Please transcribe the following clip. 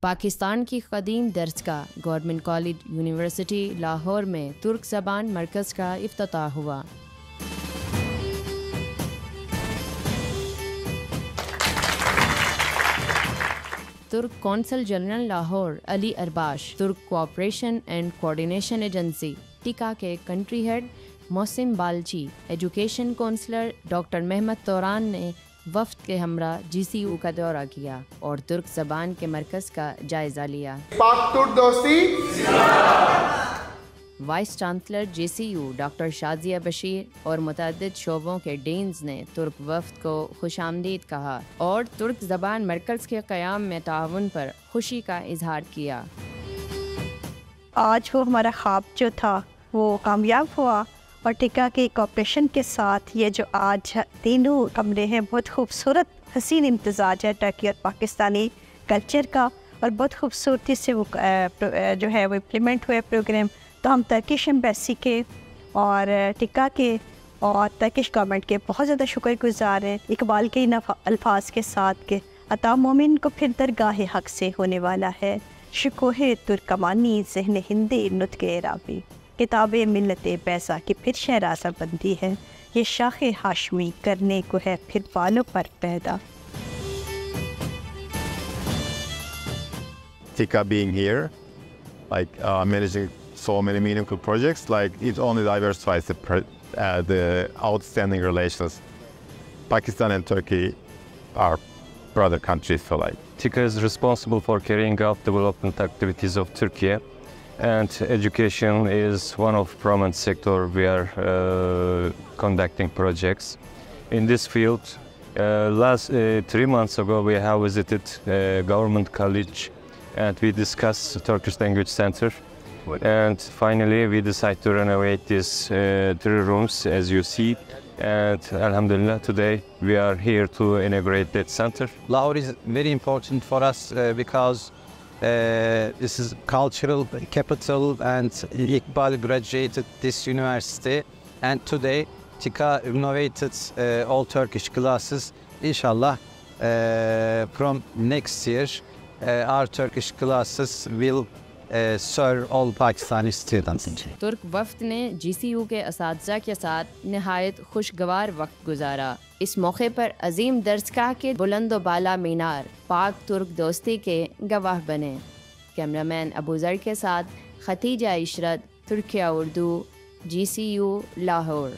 पाकिस्तान की कदीम दर्सगाह गवर्नमेंट कॉलेज यूनिवर्सिटी लाहौर में तुर्क ज़बान मरकज़ का इफ्तिताह हुआ। तुर्क consul general Lahore Ali Arbash, तुर्क cooperation and coordination agency TIKA के country head Mohsin Balci, education counsellor doctor Mehmet Turan ने वफ्द के हमरा GCU का दौरा किया और तुर्क ज़बान के मरकज़ का जायज़ा लिया। पाक तुर्क दोस्ती। Vice chancellor GCU doctor Shazia Bashir और मुतअद्दिद शोबों के डीन्स ने तुर्क वफ्द को खुशामदीद कहा और तुर्क ज़बान मरकज़ के क़याम में ताउन पर खुशी का इजहार किया। आज वो हमारा ख्वाब जो था वो कामयाब हुआ और टीका के कॉपरेशन के साथ ये जो आज तीनों कमरे हैं बहुत खूबसूरत हसीन इम्तजाज है टर्की और पाकिस्तानी कल्चर का और बहुत खूबसूरती से वो जो है वो इम्प्लीमेंट हुए प्रोग्राम। तो हम टर्किश एम्बेसी के और टीका के और टर्किश गवर्नमेंट के बहुत ज़्यादा शुक्रगुजार हैं। इकबाल के इन अल्फाज के साथ के अता मोमिन को फिर दरगाह हक से होने वाला है शिकोहे तुर्कमानी ज़हन हिंदी नुत्क़ एराबी किताब मिलत पैसा की फिर शहराजा बंदी है ये शाख हाशमी करने को है फिर बालों पर पैदा। TIKA being here, like managing so many meaningful projects, like it only diversifies the outstanding relations. Pakistan and Turkey are brother countries, so like TIKA is responsible for carrying out development activities of Turkey, and education is one of prominent sector we are conducting projects. In this field, last 3 months ago we have visited government college and we discussed Turkish Language Center. And finally we decided to renovate these 3 rooms as you see. And Alhamdulillah, today we are here to inaugurate that center. Lahore is very important for us because this is cultural capital and Iqbal graduated this university and today TIKA renovated all Turkish classes. Inshallah from next year our Turkish classes will serve all Pakistani students. तुर्क वफ्द ने GCU के असातिज़ा के साथ नहायत खुशगवार वक्त गुजारा। इस मौके पर अजीम दर्सगाह के बुलंद बाला मीनार पाक तुर्क दोस्ती के गवाह बने। कैमरामैन अबू ज़र के साथ खतीजा इशरत, तुर्किया उर्दू, GCU लाहौर।